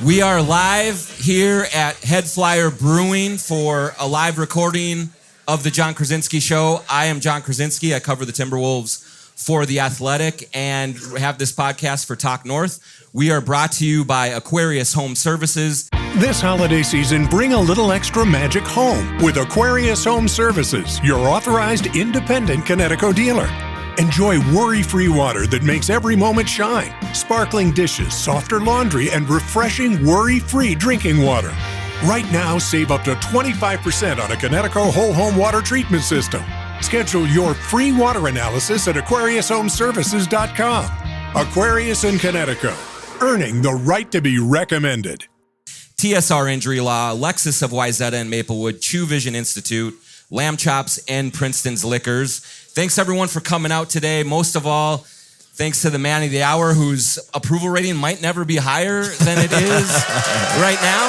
We are live here at HeadFlyer Brewing for a live recording of the Jon Krawczynski Show. I am Jon Krawczynski. I cover the Timberwolves for The Athletic and have this podcast for Talk North. We are brought to you by Aquarius Home Services. This holiday season, bring a little extra magic home with Aquarius Home Services, your authorized independent Connecticut dealer. Enjoy worry-free water that makes every moment shine, sparkling dishes, softer laundry, and refreshing worry-free drinking water. Right now, save up to 25% on a Connecticut whole home water treatment system. Schedule your free water analysis at AquariusHomeservices.com. Aquarius in Connecticut, earning the right to be recommended. TSR Injury Law, Lexus of Wyzetta and Maplewood, Chew Vision Institute, Lamb Chops, and Princeton's Liquors. Thanks, everyone, for coming out today. Most of all, thanks to the man of the hour whose approval rating might never be higher than it is right now.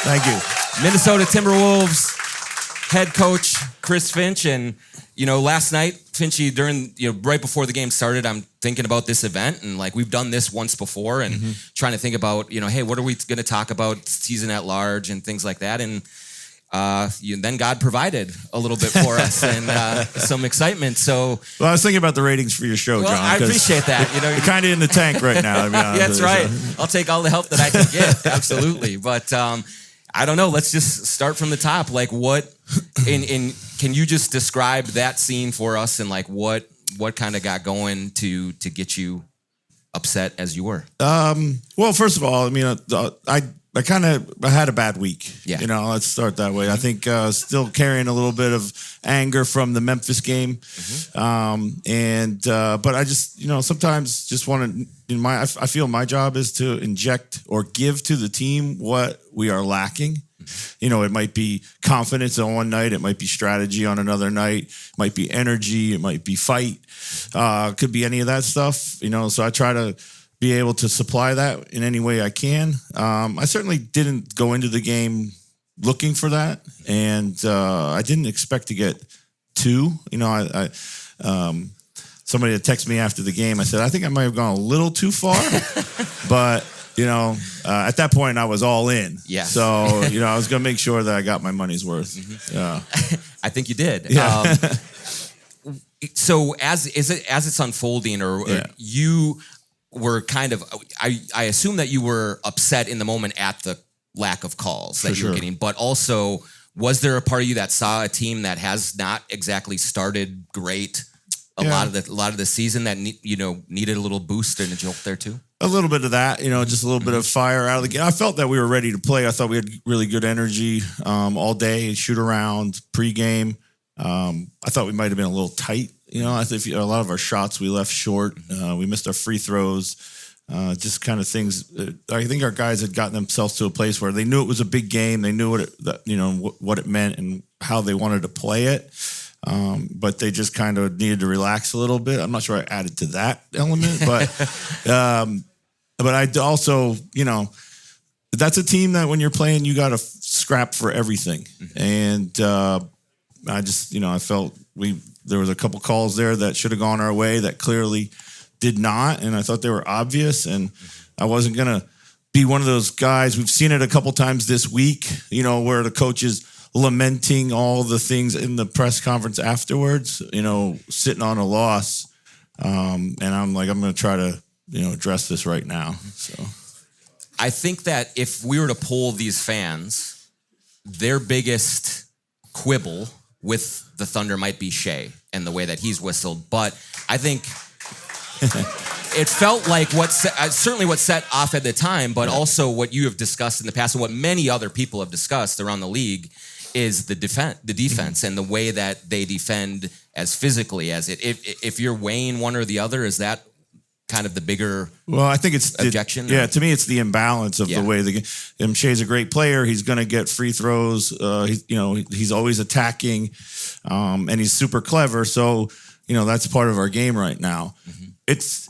Thank you. Minnesota Timberwolves head coach Chris Finch. And, last night, Finchy, during, right before the game started, I'm thinking about this event. And, we've done this once before and trying to think about, hey, what are we going to talk about season at large and things like that. And then God provided a little bit for us and some excitement. So, I was thinking about the ratings for your show, John. I appreciate that. You're kind of in the tank right now. That's right. I'll take all the help that I can get. Absolutely. But I don't know. Let's just start from the top. Can you just describe that scene for us and what kind of got going to get you upset as you were? Well, first of all, I kind of had a bad week. Yeah. Let's start that way. I think still carrying a little bit of anger from the Memphis game. But I just, sometimes just want to, I feel my job is to inject or give to the team what we are lacking. It might be confidence on one night. It might be strategy on another night. It might be energy. It might be fight. Could be any of that stuff, so I try to be able to supply that in any way I can. I certainly didn't go into the game looking for that, and I didn't expect to get two. Somebody had texted me after the game. I said, I think I might have gone a little too far, but at that point I was all in. Yeah. So I was going to make sure that I got my money's worth. Yeah. I think you did. Yeah. So as it's unfolding, or you were kind of, I assume that you were upset in the moment at the lack of calls that you were getting, but also was there a part of you that saw a team that has not exactly started great a lot of the season that needed a little boost and a jolt there too? A little bit of that, just a little bit of fire out of the game. I felt that we were ready to play. I thought we had really good energy all day, shoot around, pregame. I thought we might have been a little tight. I think a lot of our shots we left short. We missed our free throws. Just kind of things. I think our guys had gotten themselves to a place where they knew it was a big game. They knew what it meant and how they wanted to play it. But they just kind of needed to relax a little bit. I'm not sure I added to that element, but I also, that's a team that when you're playing, you got to scrap for everything. And I just, I felt there was a couple calls there that should have gone our way that clearly did not. And I thought they were obvious. And I wasn't going to be one of those guys. We've seen it a couple times this week, where the coach is lamenting all the things in the press conference afterwards, sitting on a loss. And I'm going to try to, address this right now. So I think that if we were to poll these fans, their biggest quibble with the Thunder might be Shea and the way that he's whistled. But I think it felt like certainly what set off at the time, but also what you have discussed in the past and what many other people have discussed around the league is the defense and the way that they defend as physically as it. If you're weighing one or the other, is that kind of the bigger I think it's objection? To me, it's the imbalance of the way the game. Shea's a great player. He's going to get free throws. He's always attacking, and he's super clever. So, that's part of our game right now.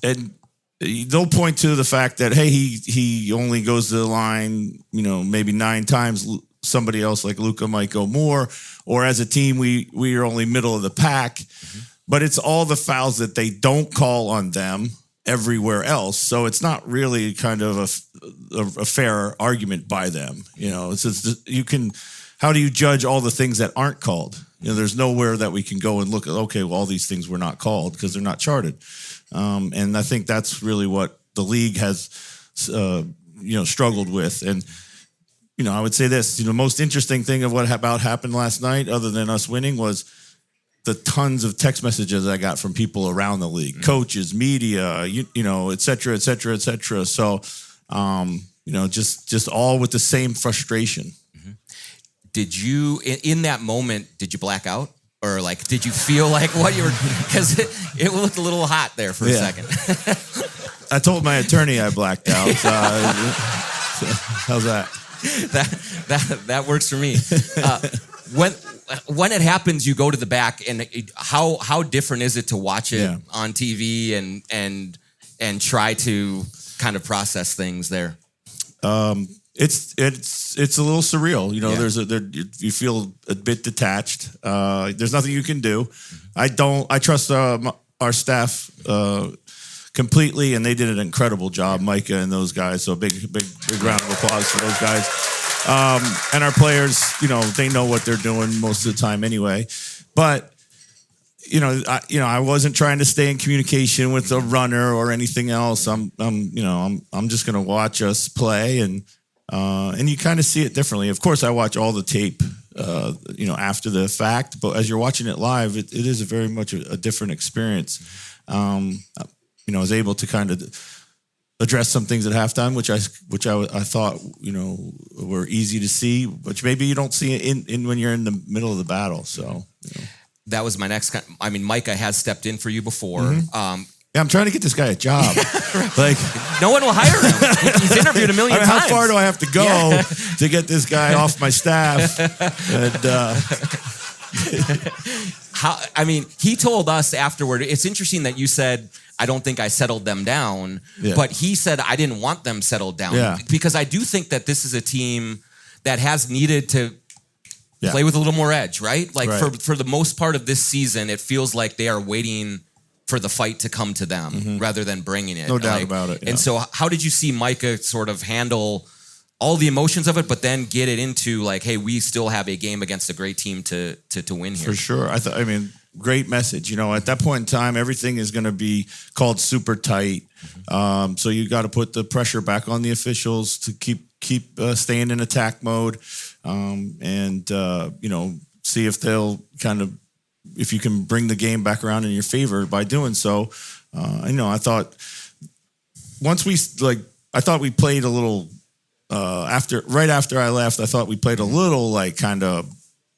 And they'll point to the fact that, hey, he only goes to the line, maybe 9 times. Somebody else like Luka might go more, or as a team, we are only middle of the pack. But it's all the fouls that they don't call on them everywhere else. So it's not really kind of a fair argument by them. It's just, how do you judge all the things that aren't called? There's nowhere that we can go and look at, okay, well, all these things were not called because they're not charted. And I think that's really what the league has, struggled with. And, I would say this, the most interesting thing of what happened last night, other than us winning, was the tons of text messages I got from people around the league, coaches, media, et cetera, et cetera, et cetera. So, just all with the same frustration. Did you, in that moment, did you black out? Or did you feel like what you were, because it looked a little hot there for a second. I told my attorney I blacked out. So how's that? That works for me. When it happens, you go to the back, and how different is it to watch it on TV and try to kind of process things there? It's a little surreal, you feel a bit detached. There's nothing you can do. I trust our staff completely, and they did an incredible job, Micah and those guys. So big round of applause for those guys. And our players, they know what they're doing most of the time anyway. But I wasn't trying to stay in communication with a runner or anything else. I'm just going to watch us play, and you kind of see it differently. Of course, I watch all the tape, after the fact. But as you're watching it live, it is very much a different experience. I was able to kind of address some things at halftime, which I thought were easy to see, which maybe you don't see in when you're in the middle of the battle. So that was my next. Micah has stepped in for you before. Mm-hmm. I'm trying to get this guy a job. No one will hire him. He's interviewed a million times. How far do I have to go to get this guy off my staff? And he told us afterward. It's interesting that you said, I don't think I settled them down, but he said I didn't want them settled down because I do think that this is a team that has needed to play with a little more edge, right? For the most part of this season, it feels like they are waiting for the fight to come to them rather than bringing it. No doubt about it. Yeah. And so how did you see Micah sort of handle all the emotions of it, but then get it into hey, we still have a game against a great team to win here? For sure. Great message. At that point in time, everything is going to be called super tight. So you got to put the pressure back on the officials to keep staying in attack mode, and see if they'll if you can bring the game back around in your favor by doing so. I thought once I thought we played a little right after I left. I thought we played a little kind of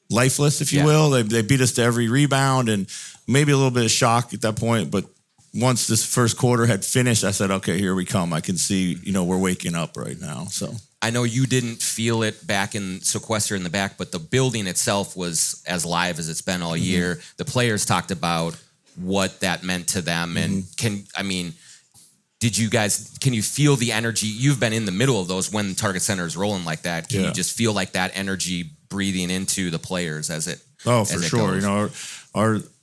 lifeless, if you will. They beat us to every rebound, and maybe a little bit of shock at that point. But once this first quarter had finished, I said, okay, here we come. I can see, we're waking up right now. So I know you didn't feel it back in Sequester in the back, but the building itself was as live as it's been all year. The players talked about what that meant to them. And can you feel the energy? You've been in the middle of those when Target Center is rolling like that. Can you just feel that energy breathing into the players as it for sure goes?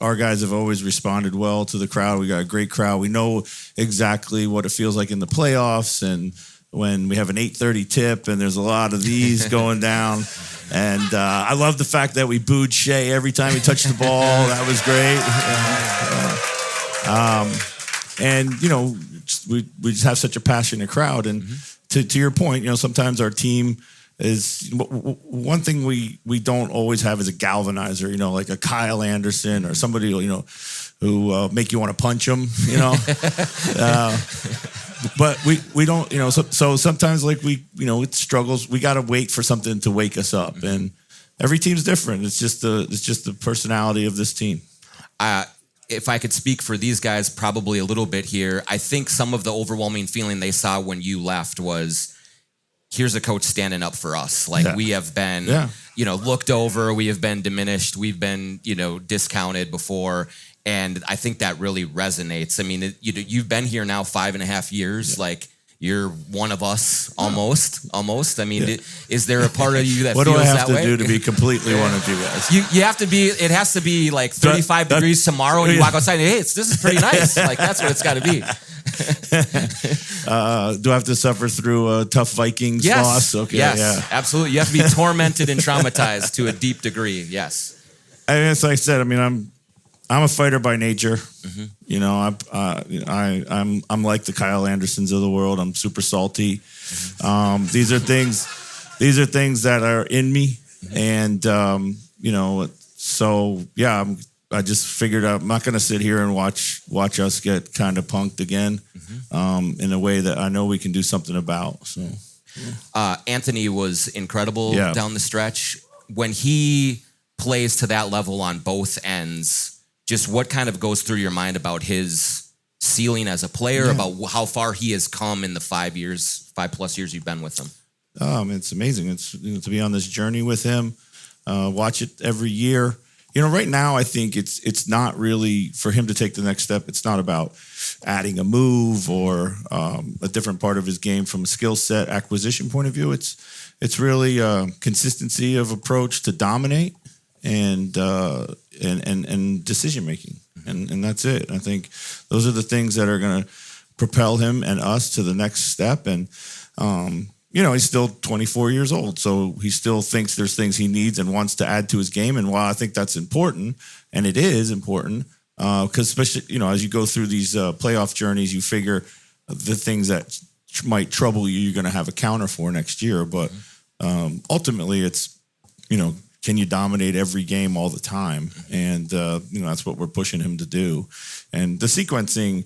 Our guys have always responded well to the crowd. We got a great crowd. We know exactly what it feels like in the playoffs, and when we have an 8:30 tip and there's a lot of these going down. And I love the fact that we booed Shea every time he touched the ball. That was great. And we just have such a passionate crowd. And to your point, sometimes our team is one thing we don't always have is a galvanizer, like a Kyle Anderson or somebody, who make you want to punch them, but we don't, so sometimes it struggles. We got to wait for something to wake us up, and every team's different. It's just the personality of this team. If I could speak for these guys probably a little bit here, I think some of the overwhelming feeling they saw when you left was, here's a coach standing up for us. We have been, looked over. We have been diminished. We've been, discounted before. And I think that really resonates. I mean, you've been here now 5.5 years. You're one of us, almost. I mean, is there a part of you that what feels that way? What do I have to do to be completely one of you guys? You have to be. It has to be 35 degrees tomorrow, and you walk outside and this is pretty nice. That's what it's got to be. Do I have to suffer through a tough Vikings loss? Okay, yes, absolutely. You have to be tormented and traumatized to a deep degree. Yes. And as I said, I mean, I'm a fighter by nature. Mm-hmm. You know, I'm like the Kyle Andersons of the world. I'm super salty. Mm-hmm. These are things that are in me, and you know, so yeah, I just figured out I'm not going to sit here and watch us get kind of punked again, in a way that I know we can do something about. So, Anthony was incredible down the stretch when he plays to that level on both ends. Just what kind of goes through your mind about his ceiling as a player, about how far he has come in the 5+ years you've been with him? It's amazing. It's to be on this journey with him, watch it every year. You know, right now I think it's not really for him to take the next step. It's not about adding a move or a different part of his game from a skill set acquisition point of view. It's really consistency of approach to dominate and decision making, and that's it. I think those are the things that are going to propel him and us to the next step. And you know, he's still 24 years old, so he still thinks there's things he needs and wants to add to his game. And while I think that's important, and it is important, because especially, you know, as you go through these playoff journeys, you figure the things that might trouble you, you're going to have a counter for next year. But ultimately, it's, you know, can you dominate every game all the time? And, you know, that's what we're pushing him to do. And the sequencing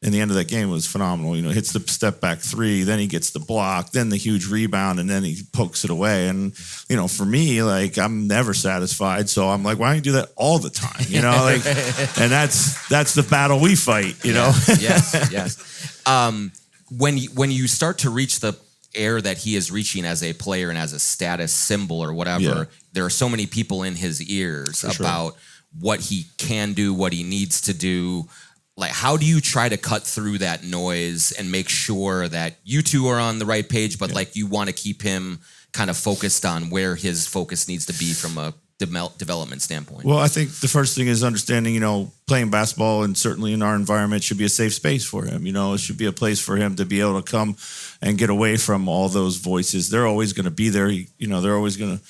in the end of that game was phenomenal. You know, hits the step back three, then he gets the block, then the huge rebound, and then he pokes it away. And, you know, for me, like, I'm never satisfied. So I'm like, why don't you do that all the time? You know, like, and that's the battle we fight, you know? Yes. When you start to reach the air that he is reaching as a player and as a status symbol or whatever, there are so many people in his ears about what he can do, what he needs to do. Like, how do you try to cut through that noise and make sure that you two are on the right page, but like you want to keep him kind of focused on where his focus needs to be from a development standpoint? Well, I think the first thing is understanding, you know, playing basketball and certainly in our environment should be a safe space for him. You know, it should be a place for him to be able to come and get away from all those voices. They're always going to be there. You know, they're always going to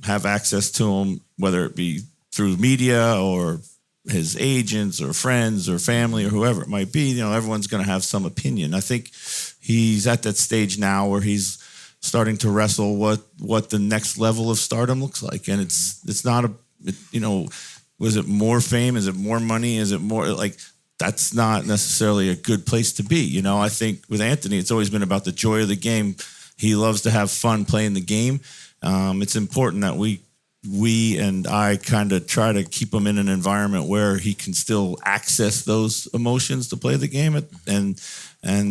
have access to him, whether it be through media or his agents or friends or family or whoever it might be. You know, everyone's going to have some opinion. I think he's at that stage now where he's starting to wrestle what the next level of stardom looks like. And it's not you know, was it more fame? Is it more money? Is it more like, that's not necessarily a good place to be. You know, I think with Anthony, it's always been about the joy of the game. He loves to have fun playing the game. It's important that we and I kind of try to keep him in an environment where he can still access those emotions to play the game, and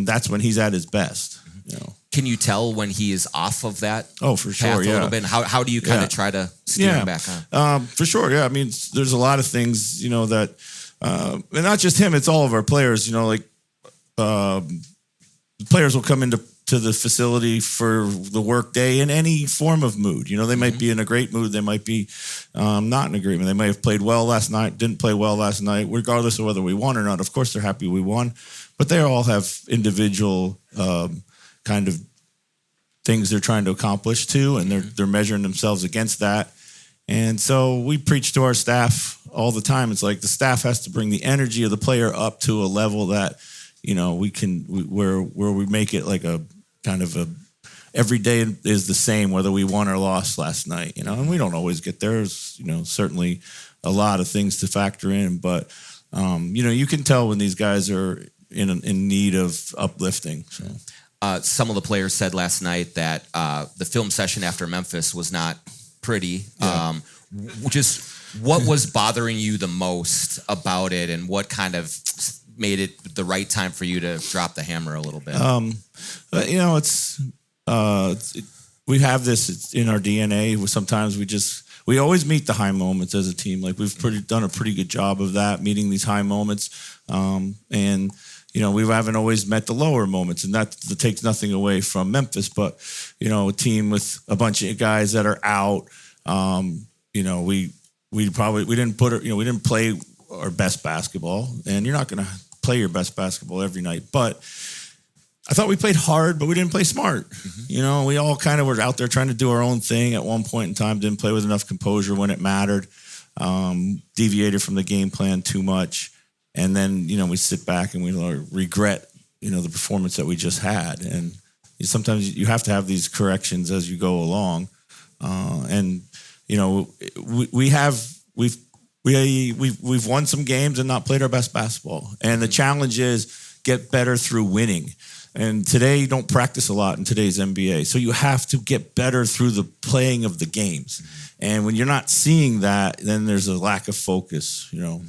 that's when he's at his best. You know. Can you tell when he is off of that? Oh, for sure, a little bit. How do you kind of try to steer him back on? For sure, yeah. I mean, there's a lot of things, you know, that, and not just him. It's all of our players. You know, like players will come into the facility for the work day in any form of mood. You know, they might be in a great mood. They might be not in a great mood. They may have played well last night, didn't play well last night, regardless of whether we won or not. Of course, they're happy we won, but they all have individual kind of things they're trying to accomplish too, and they're measuring themselves against that. And so we preach to our staff all the time. It's like the staff has to bring the energy of the player up to a level that, you know, where we make it like a kind of a every day is the same, whether we won or lost last night, you know, and we don't always get there. There's, you know, certainly a lot of things to factor in, but, you know, you can tell when these guys are in need of uplifting. So. Some of the players said last night that the film session after Memphis was not pretty. Just what was bothering you the most about it, and what kind of made it the right time for you to drop the hammer a little bit? You know, we have this in our DNA. Sometimes we always meet the high moments as a team. Like we've done a pretty good job of that, meeting these high moments. And you know, we haven't always met the lower moments, and that takes nothing away from Memphis. But you know, a team with a bunch of guys that are out. You know, we didn't play our best basketball, and you're not going to play your best basketball every night. But I thought we played hard, but we didn't play smart. You know, we all kind of were out there trying to do our own thing at one point in time, didn't play with enough composure when it mattered, deviated from the game plan too much. And then, you know, we sit back and we regret, you know, the performance that we just had. And sometimes you have to have these corrections as you go along. And, you know, we've won some games and not played our best basketball. And the challenge is get better through winning. And today you don't practice a lot in today's NBA. So you have to get better through the playing of the games. And when you're not seeing that, then there's a lack of focus, you know.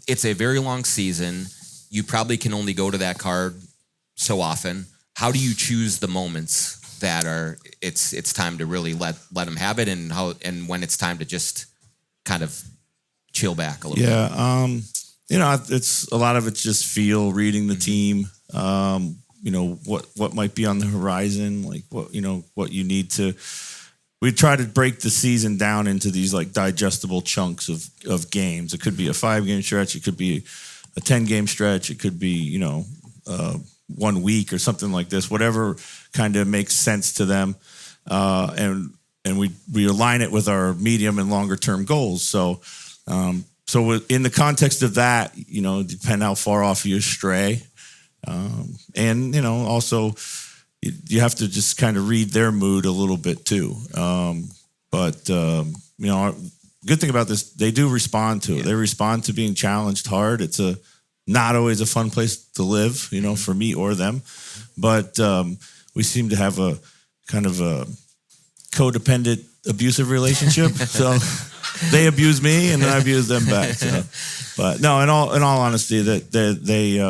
It's a very long season. You probably can only go to that card so often. How do you choose the moments that are it's time to really let them have it, and when it's time to just kind of chill back a little bit? Yeah, you know, it's a lot of it's just feel, reading the team. You know, what might be on the horizon, like what you need to. We try to break the season down into these like digestible chunks of games. It could be a 5-game stretch. It could be a 10-game stretch. It could be, you know, 1 week or something like this, whatever kind of makes sense to them. And we align it with our medium and longer term goals. So in the context of that, you know, depend how far off you stray. And, you know, also you have to just kind of read their mood a little bit too. But you know, good thing about this, they do respond to it. They respond to being challenged hard. It's not always a fun place to live, you know, for me or them. But we seem to have a kind of a codependent, abusive relationship. So they abuse me and I abuse them back. So. But no, in all honesty, that they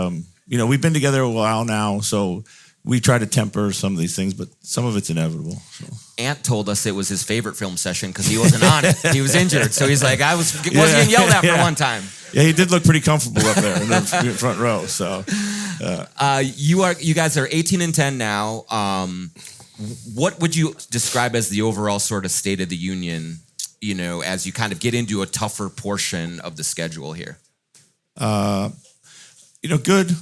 you know, we've been together a while now, so we try to temper some of these things, but some of it's inevitable. So. Ant told us it was his favorite film session because he wasn't on it. He was injured, so he's like, wasn't getting yelled at for one time. Yeah, he did look pretty comfortable up there in the front row. So, you guys are 18-10 now. What would you describe as the overall sort of state of the union? You know, as you kind of get into a tougher portion of the schedule here. You know, good.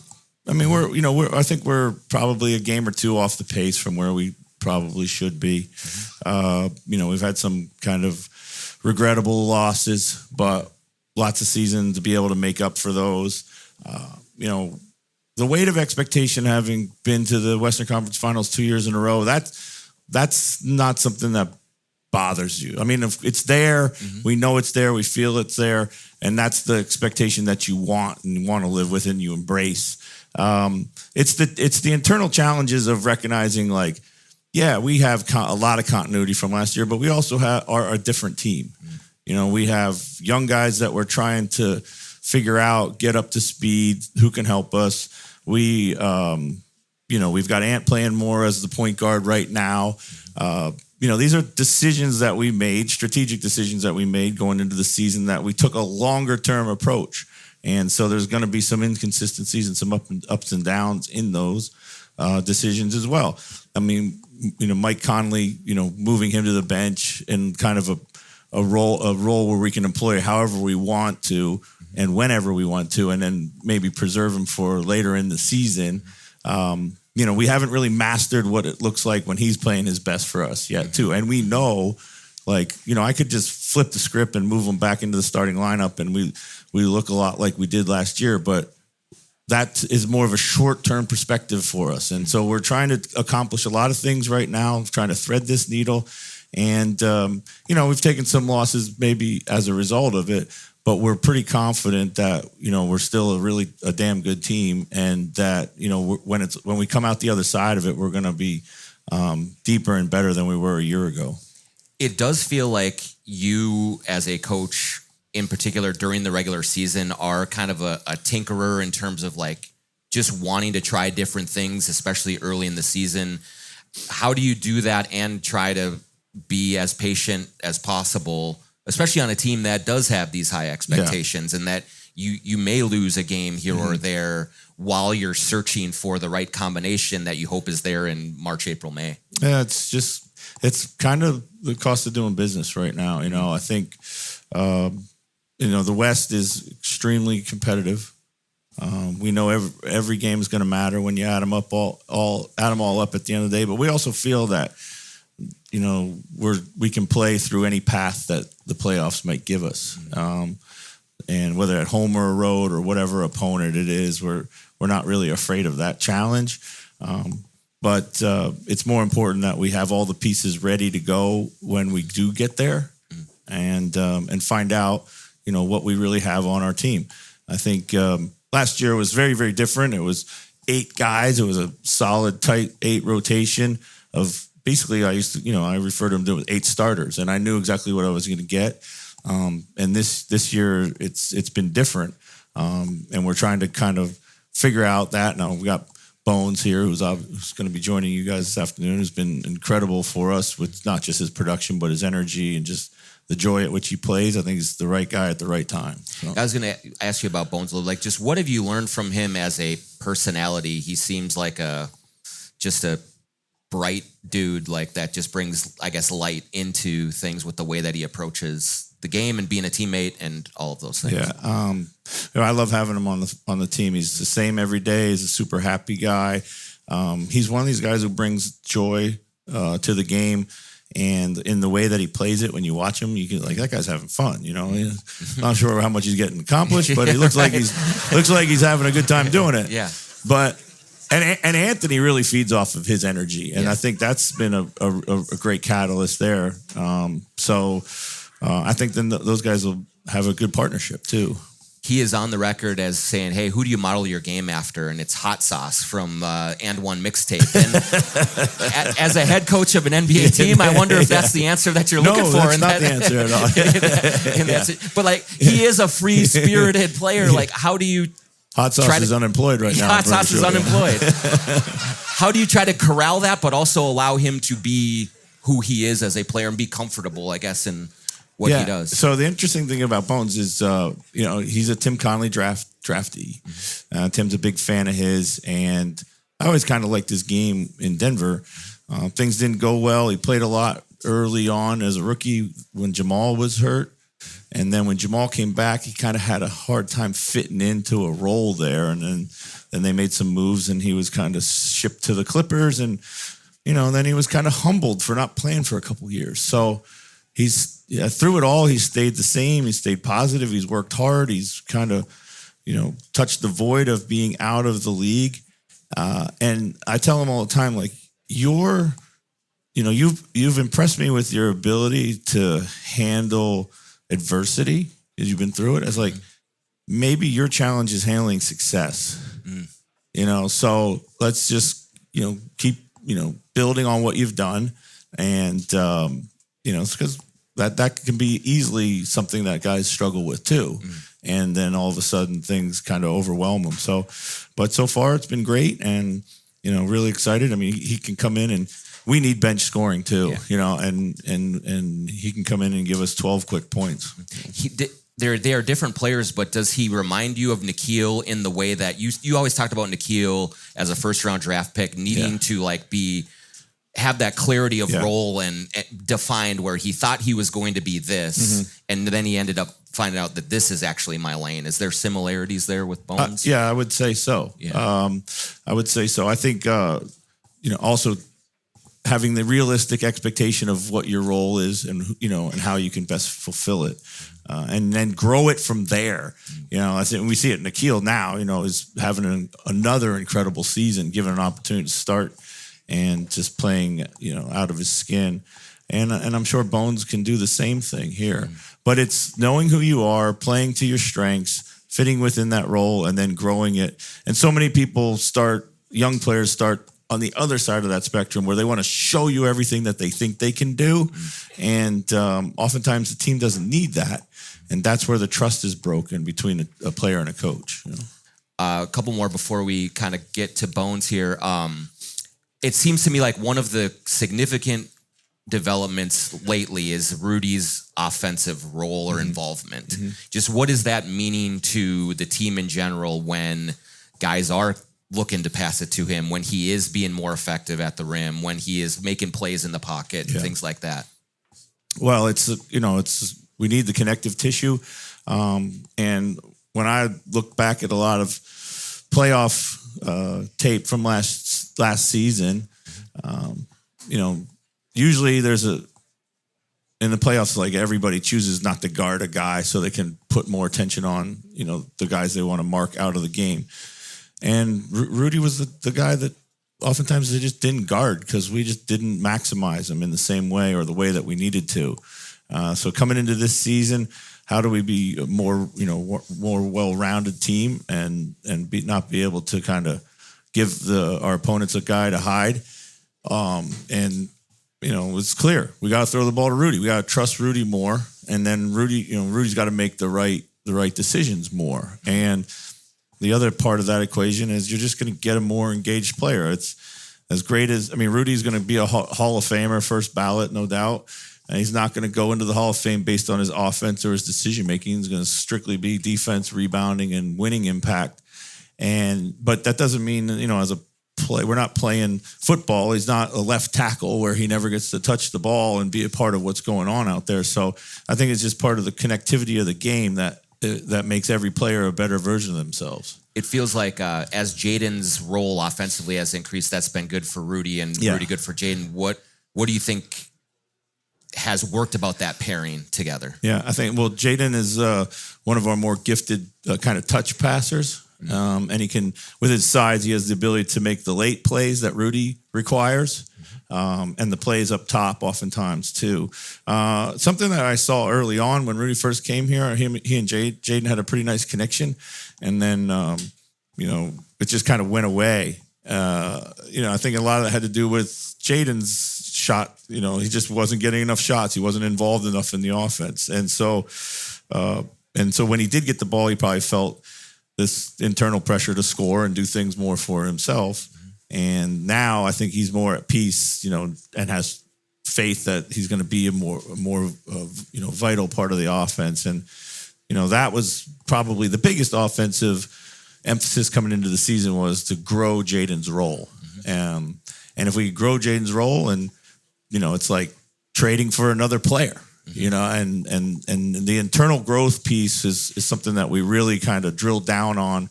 I mean, I think we're probably a game or two off the pace from where we probably should be. You know, we've had some kind of regrettable losses, but lots of seasons to be able to make up for those. You know, the weight of expectation, having been to the Western Conference Finals 2 years in a row, that's not something that bothers you. I mean, if it's there, we know it's there, we feel it's there, and that's the expectation that you want and want to live with and you embrace. It's the internal challenges of recognizing, like, yeah, we have a lot of continuity from last year, but we also are a different team. You know, we have young guys that we're trying to figure out, get up to speed, who can help us. We, you know, we've got Ant playing more as the point guard right now. You know, these are decisions that we made, strategic decisions that we made going into the season, that we took a longer term approach. And so there's going to be some inconsistencies and some ups and downs in those decisions as well. I mean, you know, Mike Conley, you know, moving him to the bench and kind of a role where we can employ however we want to and whenever we want to, and then maybe preserve him for later in the season. You know, we haven't really mastered what it looks like when he's playing his best for us yet, too. And we know, like, you know, I could just flip the script and move him back into the starting lineup, and we look a lot like we did last year, but that is more of a short-term perspective for us. And so we're trying to accomplish a lot of things right now, trying to thread this needle. And, you know, we've taken some losses maybe as a result of it, but we're pretty confident that, you know, we're still a damn good team, and that, you know, when we come out the other side of it, we're going to be deeper and better than we were a year ago. It does feel like you, as a coach, in particular during the regular season, are kind of a tinkerer in terms of like just wanting to try different things, especially early in the season. How do you do that and try to be as patient as possible, especially on a team that does have these high expectations, and that you may lose a game here or there while you're searching for the right combination that you hope is there in March, April, May? Yeah, it's kind of the cost of doing business right now. You know, I think, you know, the West is extremely competitive. We know every game is going to matter when you add them up add them all up at the end of the day. But we also feel that, you know, we can play through any path that the playoffs might give us. And whether at home or a road or whatever opponent it is, we're not really afraid of that challenge. But it's more important that we have all the pieces ready to go when we do get there, and find out, you know, what we really have on our team. I think last year was very, very different. It was 8 guys. It was a solid, tight 8 rotation of basically I refer to them as 8 starters, and I knew exactly what I was going to get. And this year it's been different, and we're trying to kind of figure out that. Now we've got Bones here, who's going to be joining you guys this afternoon, who's been incredible for us with not just his production, but his energy and just the joy at which he plays. I think he's the right guy at the right time. So. I was going to ask you about Bones a little. Like, just what have you learned from him as a personality? He seems like just a bright dude, like that just brings, I guess, light into things with the way that he approaches the game and being a teammate and all of those things. Yeah. I love having him on the team. He's the same every day. He's a super happy guy. He's one of these guys who brings joy to the game. And in the way that he plays it, when you watch him, you can that guy's having fun. You know, not sure how much he's getting accomplished, but he looks like he's having a good time doing it. Yeah. But and Anthony really feeds off of his energy, and I think that's been a great catalyst there. So I think then those guys will have a good partnership too. He is on the record as saying, "Hey, who do you model your game after?" And it's Hot Sauce from And One Mixtape. And as a head coach of an NBA team, I wonder if that's the answer that you're looking for. No, that's not the answer at all. But like, he is a free-spirited player. Like, how do you? Hot Sauce is unemployed right now. Hot Sauce is unemployed. How do you try to corral that, but also allow him to be who he is as a player and be comfortable, I guess, in what he does? So the interesting thing about Bones is, he's a Tim Connelly draftee. Tim's a big fan of his, and I always kind of liked his game in Denver. Things didn't go well. He played a lot early on as a rookie when Jamal was hurt. And then when Jamal came back, he kind of had a hard time fitting into a role there. And then they made some moves, and he was kind of shipped to the Clippers. And, then he was kind of humbled for not playing for a couple years. So through it all, he stayed the same. He stayed positive. He's worked hard. He's kind of, touched the void of being out of the league. And I tell him all the time, like, you've impressed me with your ability to handle adversity as you've been through it. It's like, maybe your challenge is handling success. So let's just, keep, building on what you've done. And, it's because that can be easily something that guys struggle with too. And then all of a sudden things kind of overwhelm them. But so far it's been great, and, really excited. I mean, he can come in, and we need bench scoring too, and he can come in and give us 12 quick points. They are different players, but does he remind you of Nikhil in the way that you always talked about Nikhil as a first round draft pick needing to have that clarity of role and defined, where he thought he was going to be this, and then he ended up finding out that this is actually my lane. Is there similarities there with Bones? I would say so. Yeah. I would say so. I think also having the realistic expectation of what your role is, and and how you can best fulfill it, and then grow it from there. We see it. Nikhil now, is having another incredible season, given an opportunity to start and just playing, out of his skin, and I'm sure Bones can do the same thing here. But it's knowing who you are, playing to your strengths, fitting within that role, and then growing it. And so many people young players start on the other side of that spectrum, where they want to show you everything that they think they can do. And oftentimes the team doesn't need that. And that's where the trust is broken between a player and a coach. A couple more before we kind of get to Bones here. It seems to me like one of the significant developments lately is Rudy's offensive role or involvement. Just what is that meaning to the team in general when guys are looking to pass it to him, when he is being more effective at the rim, when he is making plays in the pocket, and things like that? Well, we need the connective tissue. And when I look back at a lot of playoff tape from last season, usually in the playoffs, like everybody chooses not to guard a guy so they can put more attention on, the guys they want to mark out of the game. And Rudy was the guy that oftentimes they just didn't guard because we just didn't maximize him in the same way or the way that we needed to. So coming into this season, how do we be a more well-rounded team and not be able to kind of give our opponents a guy to hide? It's clear we got to throw the ball to Rudy. We got to trust Rudy more, and then Rudy's got to make the right decisions more. And the other part of that equation is you're just going to get a more engaged player. It's as great as Rudy's going to be a Hall of Famer, first ballot, no doubt. And he's not going to go into the Hall of Fame based on his offense or his decision making. He's going to strictly be defense, rebounding, and winning impact. But that doesn't mean as a play, we're not playing football. He's not a left tackle where he never gets to touch the ball and be a part of what's going on out there. So I think it's just part of the connectivity of the game that makes every player a better version of themselves. It feels like as Jaden's role offensively has increased, that's been good for Rudy and Rudy good for Jaden. What do you think has worked about that pairing together? Yeah, I think, Jaden is one of our more gifted kind of touch passers. And he can, with his size, he has the ability to make the late plays that Rudy requires, and the plays up top oftentimes too. Something that I saw early on when Rudy first came here, he and Jaden had a pretty nice connection, and then it just kind of went away. I think a lot of that had to do with Jaden's shot. He just wasn't getting enough shots. He wasn't involved enough in the offense, and so when he did get the ball, he probably felt this internal pressure to score and do things more for himself. And now I think he's more at peace, and has faith that he's going to be a more vital part of the offense. And, that was probably the biggest offensive emphasis coming into the season was to grow Jaden's role. And if we grow Jaden's role and, it's like trading for another player. And the internal growth piece is something that we really kind of drilled down on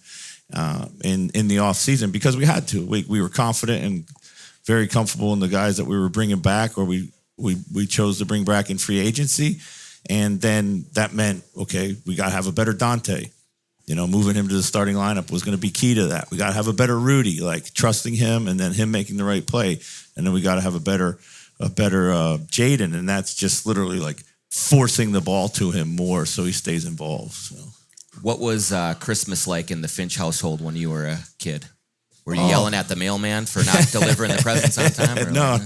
in the off season because we had to. We were confident and very comfortable in the guys that we were bringing back, or we chose to bring back in free agency, and then that meant we got to have a better Dante. Moving him to the starting lineup was going to be key to that. We got to have a better Rudy, like trusting him and then him making the right play, and then we got to have a better Jaden, and that's just literally like forcing the ball to him more so he stays involved. So, what was Christmas like in the Finch household when you were a kid? Were you yelling at the mailman for not delivering the presents on time? Or No.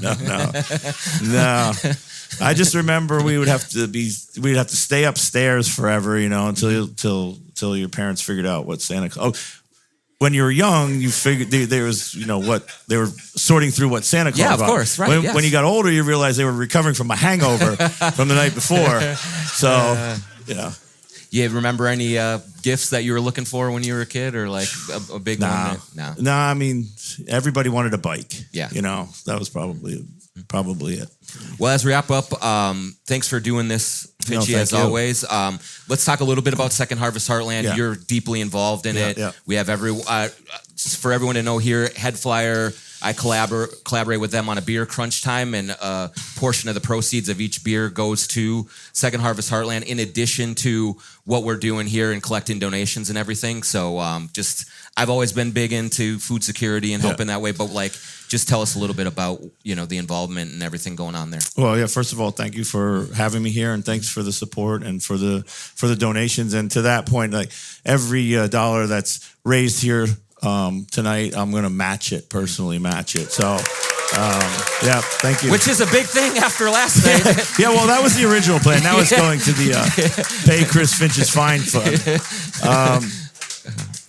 I just remember we'd have to stay upstairs forever, until your parents figured out what Santa Claus. Oh, when you were young, you figured there was, what they were sorting through what Santa Claus. Yeah, of course, right. When you got older, you realized they were recovering from a hangover from the night before. So, You remember any gifts that you were looking for when you were a kid, or like a big one? No. I mean, everybody wanted a bike. Yeah, that was probably it. Well, as we wrap up, thanks for doing this, Finchy, as always. Let's talk a little bit about Second Harvest Heartland. Yeah. You're deeply involved in it. Yeah. We have for everyone to know here, HeadFlyer, I collaborate with them on a beer crunch time, and a portion of the proceeds of each beer goes to Second Harvest Heartland, in addition to what we're doing here and collecting donations and everything. So I've always been big into food security and helping that way, but just tell us a little bit about, the involvement and everything going on there. Well, yeah, first of all, thank you for having me here, and thanks for the support and for the donations. And to that point, like every dollar that's raised here tonight, I'm going to personally match it. So, thank you. Which is a big thing after last night. Yeah, well, that was the original plan. Now it's going to the Pay Chris Finch's Fine Fund.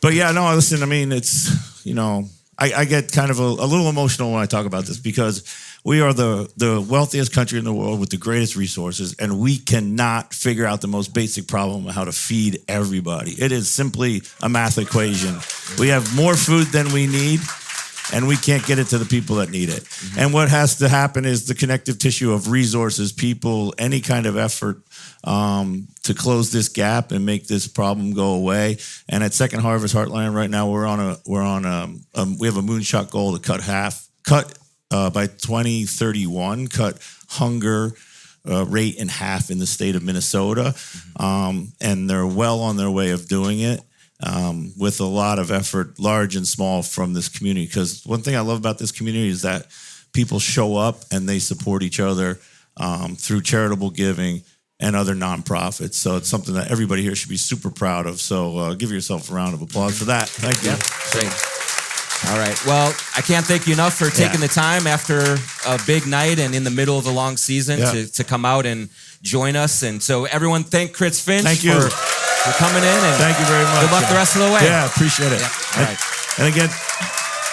But yeah, no, listen, I mean, it's, I get kind of a little emotional when I talk about this because we are the wealthiest country in the world with the greatest resources, and we cannot figure out the most basic problem of how to feed everybody. It is simply a math equation. We have more food than we need, and we can't get it to the people that need it. And what has to happen is the connective tissue of resources, people, any kind of effort to close this gap and make this problem go away. And at Second Harvest Heartland right now, we have a moonshot goal to cut by 2031, cut hunger rate in half in the state of Minnesota. And they're well on their way of doing it. With a lot of effort, large and small, from this community. Because one thing I love about this community is that people show up and they support each other through charitable giving and other nonprofits. So it's something that everybody here should be super proud of. So give yourself a round of applause for that. Thank you. Great. All right. Well, I can't thank you enough for taking the time after a big night and in the middle of the long season to come out and join us. And so everyone, thank Chris Finch for coming in. And thank you very much. Good luck the rest of the way. Yeah, appreciate it. Yeah. All right. And again,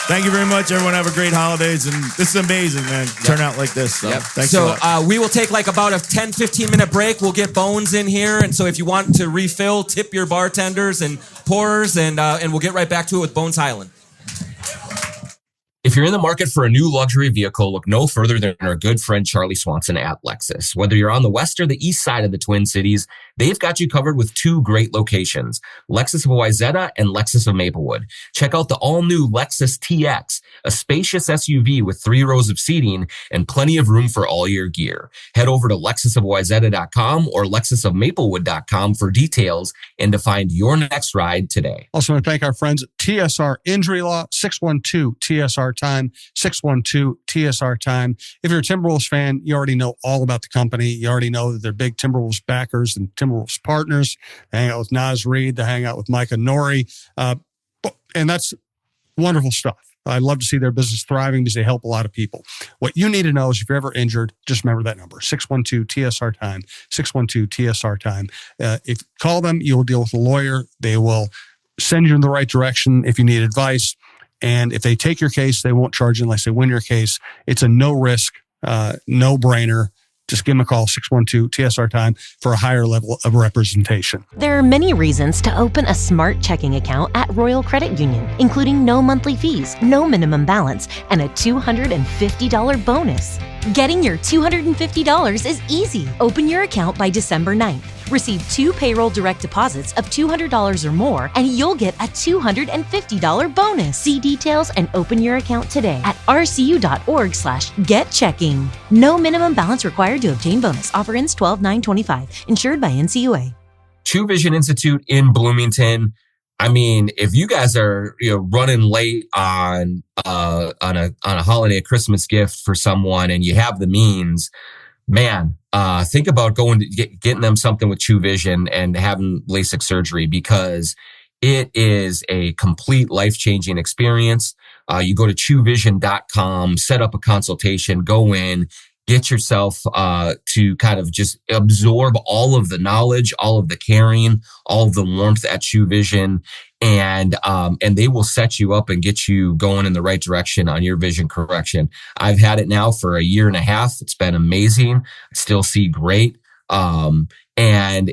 thank you very much. Everyone have a great holidays. And this is amazing, man. Turn out like this. So thanks a lot. We will take like about a 10, 15-minute break. We'll get Bones in here. And so if you want to refill, tip your bartenders and pourers. And we'll get right back to it with Bones Hyland. If you're in the market for a new luxury vehicle, look no further than our good friend Charlie Swanson at Lexus. Whether you're on the west or the east side of the Twin Cities, they've got you covered with two great locations, Lexus of Wayzata and Lexus of Maplewood. Check out the all-new Lexus TX, a spacious SUV with 3 rows of seating and plenty of room for all your gear. Head over to lexusofwayzata.com or lexusofmaplewood.com for details and to find your next ride today. Also want to thank our friends at TSR Injury Law, 612-TSR Time, 612-TSR Time. If you're a Timberwolves fan, you already know all about the company. You already know that they're big Timberwolves backers and Timberwolves partners. They hang out with Naz Reid. They hang out with Micah Nori. And that's wonderful stuff. I love to see their business thriving because they help a lot of people. What you need to know is if you're ever injured, just remember that number, 612-TSR Time, 612-TSR Time. If you call them, you'll deal with a lawyer. They will send you in the right direction if you need advice. And if they take your case, they won't charge you unless they win your case. It's a no risk, no brainer. Just give them a call, 612-TSR Time, for a higher level of representation. There are many reasons to open a smart checking account at Royal Credit Union, including no monthly fees, no minimum balance, and a $250 bonus. Getting your $250 is easy. Open your account by December 9th. Receive 2 payroll direct deposits of $200 or more, and you'll get a $250 bonus. See details and open your account today at rcu.org/getchecking. No minimum balance required to obtain bonus. Offer ends 12/9/25. Insured by NCUA. True Vision Institute in Bloomington. I mean, if you guys are running late on a holiday, a Christmas gift for someone, and you have the means, man, think about going to getting them something with True Vision and having LASIK surgery, because it is a complete life-changing experience. You go to truevision.com, set up a consultation, go in, get yourself to kind of just absorb all of the knowledge, all of the caring, all of the warmth at True Vision, and they will set you up and get you going in the right direction on your vision correction. I've had it now for 1.5 years. It's been amazing. I still see great. And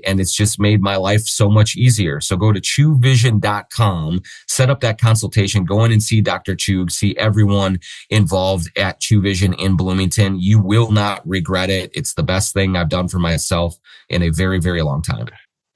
it's just made my life so much easier. So go to truevision.com, set up that consultation, go in and see Dr. Chug, see everyone involved at True Vision in Bloomington. You will not regret it. It's the best thing I've done for myself in a very, very long time.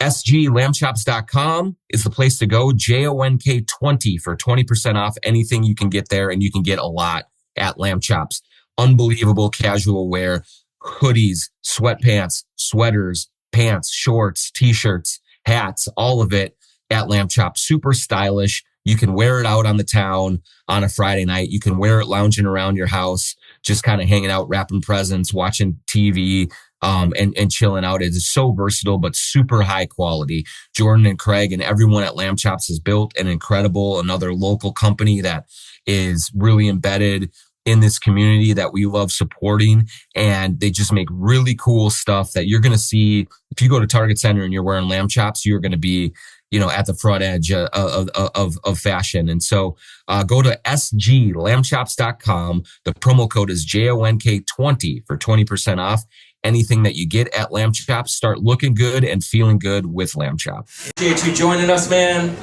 SGLambchops.com is the place to go. JONK20 for 20% off anything you can get there, and you can get a lot at Lamb Chops. Unbelievable casual wear, hoodies, sweatpants, sweaters, pants, shorts, t-shirts, hats, all of it at Lamb Chop. Super stylish. You can wear it out on the town on a Friday night. You can wear it lounging around your house, just kind of hanging out, wrapping presents, watching TV, and chilling out. It is so versatile, but super high quality. Jordan and Craig and everyone at Lamb Chops has built another local company that is really embedded in this community that we love supporting, and they just make really cool stuff that you're going to see. If you go to Target Center and you're wearing Lamb Chops, you're going to be, at the front edge of fashion. And so go to sglambchops.com. The promo code is JONK20 for 20% off. Anything that you get at Lamb Chops, start looking good and feeling good with Lamb Chop. Appreciate you joining us, man.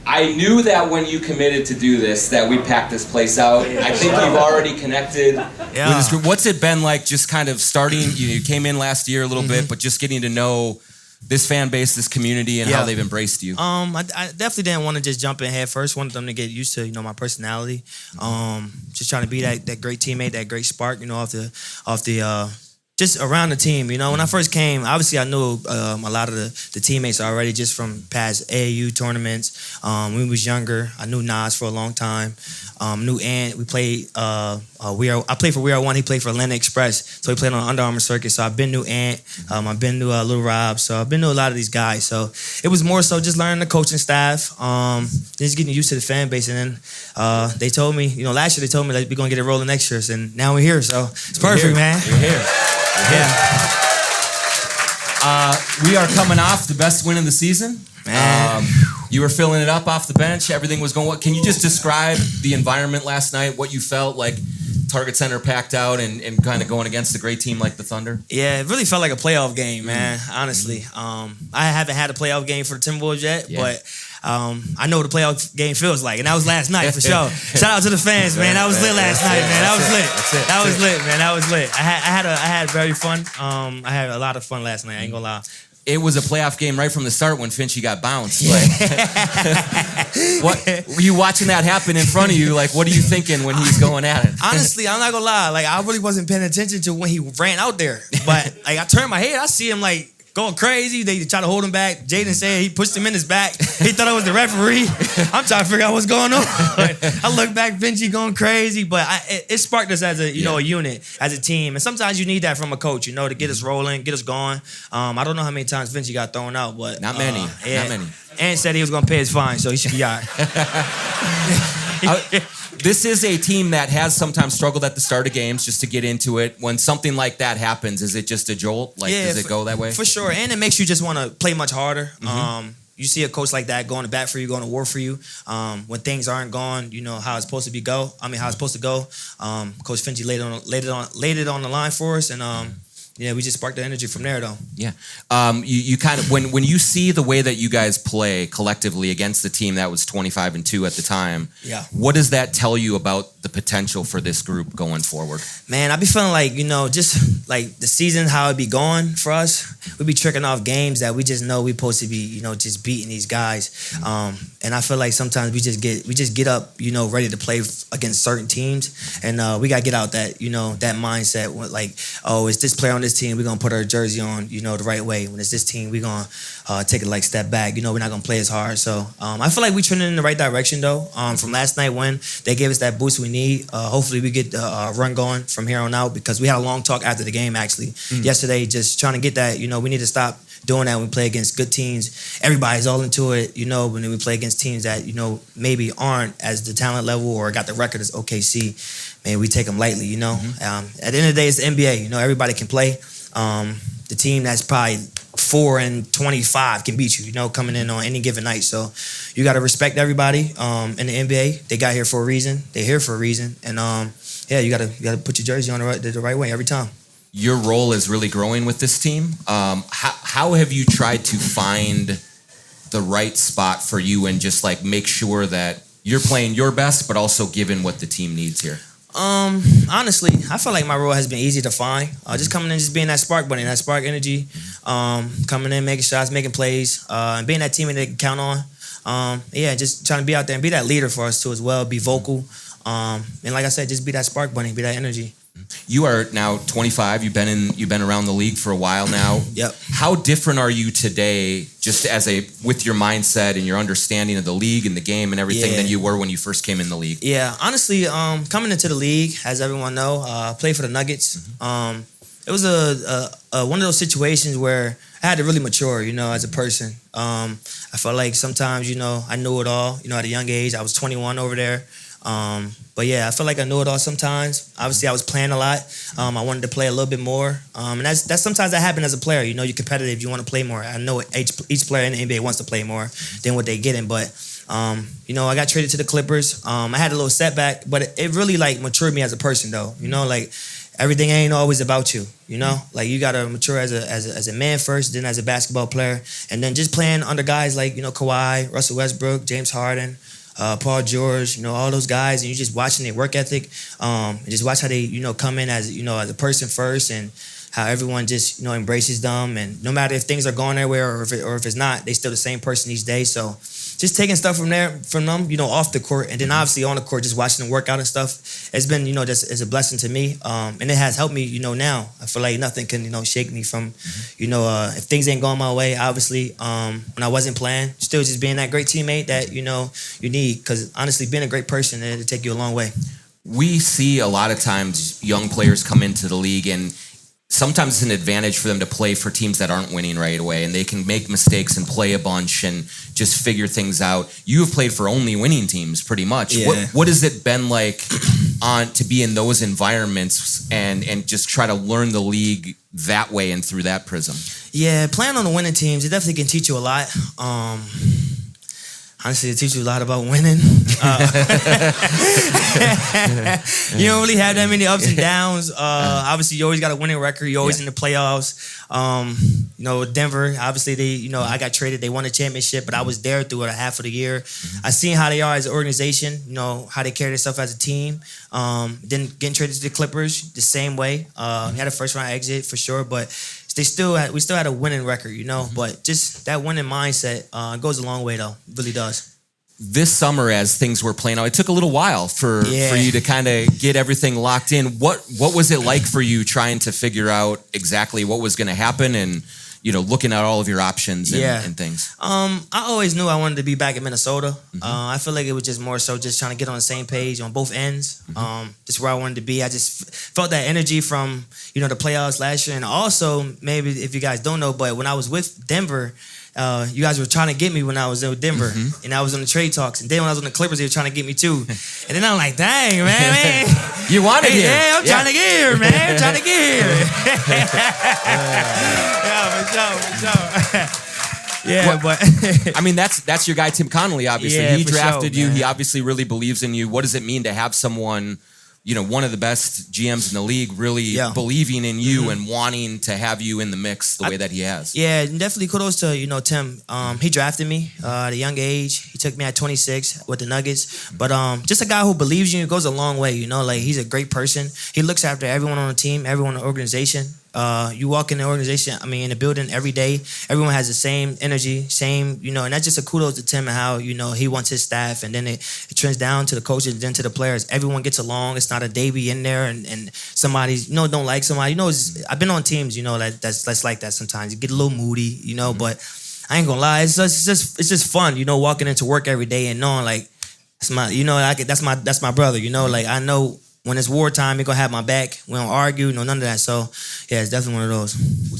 I knew that when you committed to do this, that we'd pack this place out. I think you've already connected with this group. What's it been like just kind of starting? You came in last year a little bit, but just getting to know this fan base, this community, and how they've embraced you. I definitely didn't want to just jump in head first. Wanted them to get used to, my personality. Just trying to be that great teammate, that great spark, off the just around the team. When I first came, obviously I knew a lot of the teammates already just from past AAU tournaments. When we was younger, I knew Nas for a long time. Knew Ant. We played. I played for We Are One. He played for Atlanta Express, so he played on Under Armour circuit. So I've been to Ant. I've been to Lil Rob. So I've been to a lot of these guys. So it was more so just learning the coaching staff, just getting used to the fan base. And then they told me, last year they told me that we're gonna get it rolling next year, and now we're here. So it's perfect, man. We're here. We are coming off the best win of the season. You were filling it up off the bench. Everything was going well. Can you just describe the environment last night, what you felt like? Target Center packed out and kind of going against a great team like the Thunder? Yeah, it really felt like a playoff game, man, honestly. I haven't had a playoff game for the Timberwolves yet, but I know what a playoff game feels like, and that was last night for sure. Shout out to the fans, man. That was lit last night, man. That was lit. That was lit, man. That was lit. I had very fun. I had a lot of fun last night. I ain't gonna lie. It was a playoff game right from the start when Finch got bounced. What were you watching that happen in front of you? Like, what are you thinking when he's going at it? Honestly, I'm not gonna lie. Like, I really wasn't paying attention to when he ran out there. But like, I turned my head, I see him like going crazy. They try to hold him back. Jaden said he pushed him in his back. He thought I was the referee. I'm trying to figure out what's going on. I look back, Vinci going crazy, but it sparked us as a a unit, as a team. And sometimes you need that from a coach, to get us rolling, get us going. I don't know how many times Vinci got thrown out, but not many. Not many. And said he was going to pay his fine, so he should be all right. This is a team that has sometimes struggled at the start of games just to get into it. When something like that happens, is it just a jolt? Does it go that way? For sure, and it makes you just want to play much harder. You see a coach like that going to bat for you, going to war for you. When things aren't going, how it's supposed to go. Coach Finch laid it on the line for us, and we just sparked the energy from there, though. Yeah. You kind of, when you see the way that you guys play collectively against the team that was 25-2 at the time, what does that tell you about the potential for this group going forward? Man, I be feeling like, just like the season, how it be going for us, we be tricking off games that we just know we supposed to be, just beating these guys. And I feel like sometimes we just get up, ready to play against certain teams. And we got to get out that, that mindset, like, oh, it's this player on this team, we're going to put our jersey on, the right way. When it's this team, we're going to take a step back. We're not going to play as hard. So I feel like we're trending in the right direction, though. From last night when they gave us that boost we need, hopefully we get a run going from here on out, because we had a long talk after the game, actually. Yesterday, just trying to get that, we need to stop doing that when we play against good teams. Everybody's all into it, when we play against teams that, maybe aren't as the talent level or got the record as OKC. Man, we take them lightly, At the end of the day, it's the NBA. Everybody can play. The team that's probably 4-25 can beat you, coming in on any given night. So you got to respect everybody in the NBA. They got here for a reason. They're here for a reason. And you got to put your jersey on the right way every time. Your role is really growing with this team. How have you tried to find the right spot for you and just make sure that you're playing your best, but also given what the team needs here? Honestly, I feel like my role has been easy to find. Just coming in, just being that spark bunny, that spark energy. Coming in, making shots, making plays, and being that teammate they can count on. Just trying to be out there and be that leader for us too as well. Be vocal, and like I said, just be that spark bunny, be that energy. You are now 25. You've been around the league for a while now. Yep. How different are you today, just with your mindset and your understanding of the league and the game and everything, than you were when you first came in the league? Yeah, honestly, coming into the league, as everyone know, I played for the Nuggets. It was a one of those situations where I had to really mature, as a person. I felt like sometimes, I knew it all. At a young age, I was 21 over there. But I feel like I knew it all sometimes. Obviously, I was playing a lot. I wanted to play a little bit more. And that's sometimes that happens as a player. You're competitive. You want to play more. I know each player in the NBA wants to play more than what they getting. But, I got traded to the Clippers. I had a little setback, but it really, matured me as a person, though. everything ain't always about you. You know, like you gotta mature as a man first, then as a basketball player, and then just playing under guys like Kawhi, Russell Westbrook, James Harden, Paul George, all those guys, and you just watching their work ethic, and just watch how they come in as as a person first, and how everyone just embraces them, and no matter if things are going their way or if it's not, they still the same person each day. So just taking stuff from them, off the court, and then obviously on the court, just watching them work out and stuff. It's been, just as a blessing to me, and it has helped me, now. I feel like nothing can, shake me from, if things ain't going my way. Obviously, when I wasn't playing, still just being that great teammate that you need. Because honestly, being a great person, it'll take you a long way. We see a lot of times young players come into the league, and sometimes it's an advantage for them to play for teams that aren't winning right away, and they can make mistakes and play a bunch and just figure things out. You have played for only winning teams pretty much. Yeah. What has it been like to be in those environments and just try to learn the league that way and through that prism? Yeah, playing on the winning teams, it definitely can teach you a lot. Honestly, it teaches you a lot about winning. You don't really have that many ups and downs. Obviously, you always got a winning record. You're always in the playoffs. Denver, obviously, I got traded. They won a championship, but I was there through a half of the year. I seen how they are as an organization, how they carry themselves as a team. Then getting traded to the Clippers, the same way. We had a first-round exit for sure, but we still had a winning record, But just that winning mindset goes a long way, though. It really does. This summer, as things were playing out, it took a little while for you to kind of get everything locked in. What was it like for you trying to figure out exactly what was going to happen and, looking at all of your options and things? I always knew I wanted to be back in Minnesota. I feel like it was just more so just trying to get on the same page on both ends. Just where I wanted to be. I just felt that energy from, the playoffs last year. And also, maybe if you guys don't know, but when I was with Denver, you guys were trying to get me when I was in Denver, and I was on the trade talks. And then when I was on the Clippers, they were trying to get me too. And then I'm like, dang, man. You wanted here. Yeah, I'm trying to get here, man. I'm trying to get here. For sure. Yeah, but I mean, that's your guy, Tim Connolly, obviously. Yeah, he drafted you. Man. He obviously really believes in you. What does it mean to have someone, one of the best GMs in the league really believing in you and wanting to have you in the mix the way that he has? Yeah, definitely kudos to, Tim. He drafted me at a young age. He took me at 26 with the Nuggets. But just a guy who believes in you goes a long way, Like, he's a great person. He looks after everyone on the team, everyone in the organization. You walk in the organization, in the building every day, everyone has the same energy, same, and that's just a kudos to Tim and how, he wants his staff, and then it trends down to the coaches, then to the players. Everyone gets along. It's not a Davey in there and somebody, don't like somebody. I've been on teams, that's like that sometimes. You get a little moody, but I ain't gonna lie. It's just fun, walking into work every day and knowing like, it's my, that's my brother, like I know when it's wartime, you're going to have my back. We don't argue, none of that. So, yeah, it's definitely one of those.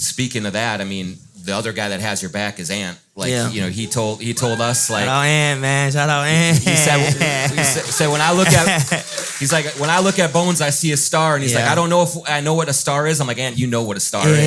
Speaking of that, the other guy that has your back is Ant. He told us, like... Shout out Ant, man. Shout out Ant. He said, when I look at Bones, I see a star. And he's like, I don't know if I know what a star is. I'm like, Ant, you know what a star is.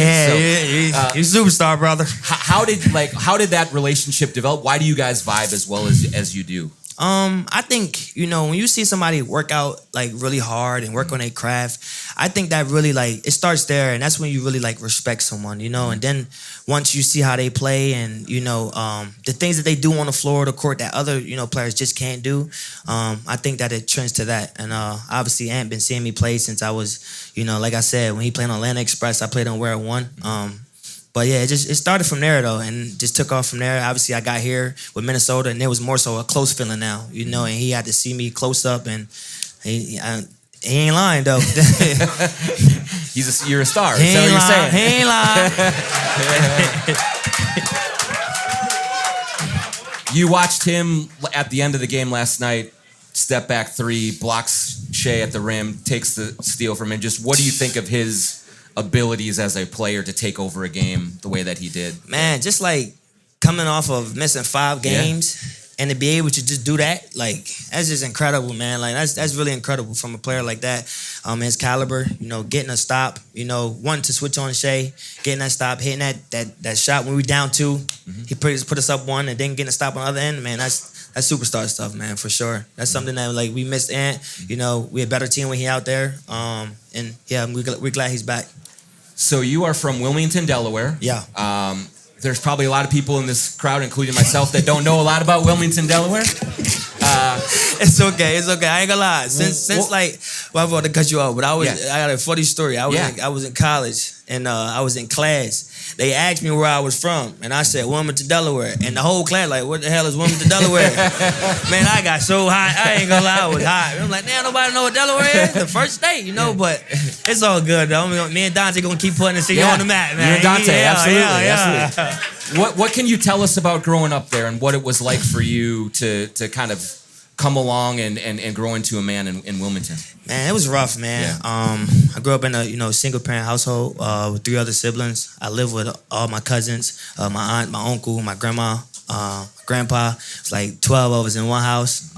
He's a superstar, brother. How did that relationship develop? Why do you guys vibe as well as you do? I think, when you see somebody work out like really hard and work on their craft, I think that really it starts there, and that's when you really respect someone, and then once you see how they play and, the things that they do on the floor, the court that other, players just can't do, I think that it trends to that. And obviously Ant been seeing me play since I was, like I said, when he played on Atlanta Express, I played on Where It Won. But yeah, it started from there though, and just took off from there. Obviously, I got here with Minnesota, and it was more so a close feeling now, and he had to see me close up, and he ain't lying though. You're a star. Is that what you're saying? He ain't lying. You watched him at the end of the game last night, step back three, blocks Shea at the rim, takes the steal from him. Just what do you think of his abilities as a player to take over a game the way that he did? Man, just coming off of missing 5 games and to be able to just do that, that's just incredible, man. That's really incredible from a player like that. His caliber, getting a stop, wanting to switch on Shea, getting that stop, hitting that shot when we were down 2. He put us up 1 and then getting a stop on the other end, man. That's that's superstar stuff, man, for sure. That's something that like we missed Ant. You know, we a better team when he out there. And yeah, we're glad he's back. So you are from Wilmington, Delaware. Yeah. There's probably a lot of people in this crowd, including myself, that don't know a lot about Wilmington, Delaware. It's okay. I ain't gonna lie. Since like, well, I'm about to cut you off, but I got a funny story. I was in college and I was in class. They asked me where I was from, and I said Wilmington, Delaware. And the whole class like, what the hell is Wilmington, Delaware? Man, I got so hot. I ain't gonna lie, I was hot. I'm like, damn, nobody know what Delaware is. The first state, you know. But it's all good though. Me and Dante gonna keep putting the city on the map, man. You and Dante, absolutely. What can you tell us about growing up there and what it was like for you to kind of come along and grow into a man in Wilmington? Man, it was rough, man. Yeah. I grew up in a single parent household with 3 other siblings. I lived with all my cousins, my aunt, my uncle, my grandma, my grandpa. It's like 12 of us in one house.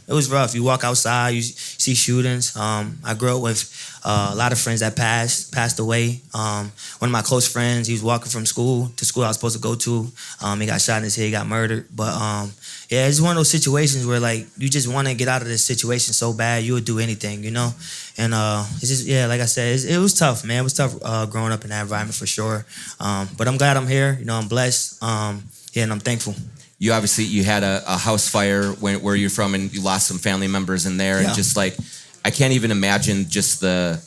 It was rough. You walk outside, you see shootings. I grew up with a lot of friends that passed away. One of my close friends, he was walking from school to school I was supposed to go to. He got shot in his head, he got murdered. But yeah, it's one of those situations where like you just want to get out of this situation so bad you would do anything, you know. And it's just like I said, it was tough, man. It was tough growing up in that environment for sure. But I'm glad I'm here. You know, I'm blessed. And I'm thankful. You obviously had a house fire where you're from, and you lost some family members in there, and just like I can't even imagine just the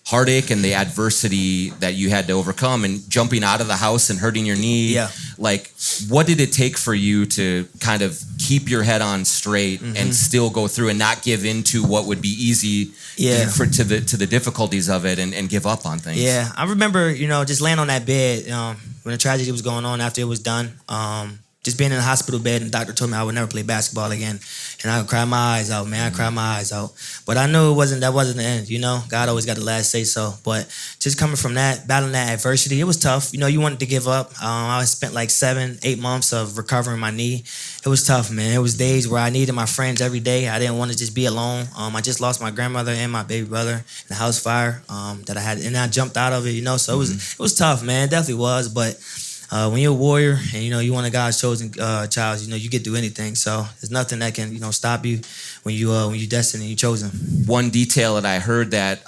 heartache and the adversity that you had to overcome, and jumping out of the house and hurting your knee. Yeah. Like, what did it take for you to kind of keep your head on straight and still go through and not give into what would be easy to the difficulties of it and give up on things? Yeah, I remember, just laying on that bed when the tragedy was going on after it was done. Just being in the hospital bed, and the doctor told me I would never play basketball again. And I would cry my eyes out, man. I cried my eyes out. But I knew that wasn't the end, God always got the last say so. But just coming from that, battling that adversity, it was tough. You wanted to give up. I spent like 7-8 months of recovering my knee. It was tough, man. It was days where I needed my friends every day. I didn't want to just be alone. I just lost my grandmother and my baby brother in the house fire that I had. And I jumped out of it, So it was tough, man. It definitely was. But when you're a warrior and you're one of God's chosen child, you get through anything. So there's nothing that can stop you when you're destined and you're chosen. One detail that I heard that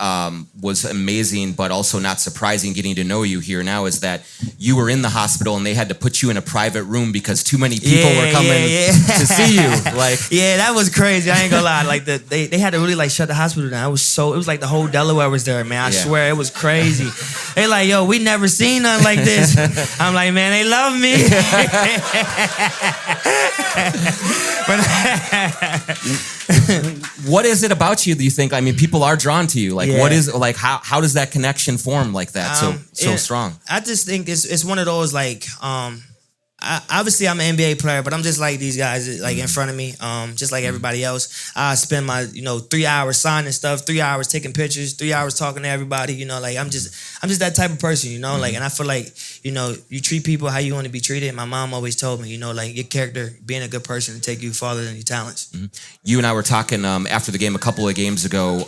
was amazing, but also not surprising, getting to know you here now, is that you were in the hospital and they had to put you in a private room because too many people were coming to see you. Like, yeah, that was crazy. I ain't gonna lie. Like they had to really like shut the hospital down. It was like the whole Delaware was there, man. I swear it was crazy. They like, yo, we never seen nothing like this. I'm like, man, they love me. What is it about you that you think? I mean, people are drawn to you. Like, what is like? How does that connection form like that so strong? I just think it's one of those like. Obviously, I'm an NBA player, but I'm just like these guys, like in front of me, just like everybody else. I spend my 3 hours signing stuff, 3 hours taking pictures, 3 hours talking to everybody. Like I'm just that type of person, Like, and I feel like you treat people how you want to be treated. My mom always told me, like your character, being a good person, to take you farther than your talents. You and I were talking after the game a couple of games ago.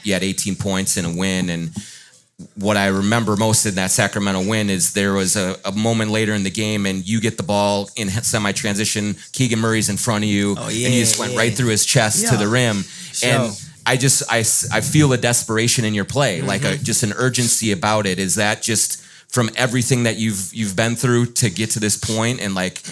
You had 18 points in a win, and what I remember most in that Sacramento win is there was a moment later in the game and you get the ball in semi-transition. Keegan Murray's in front of you, and you just went right through his chest to the rim. And I feel a desperation in your play, like just an urgency about it. Is that just from everything that you've been through to get to this point, and like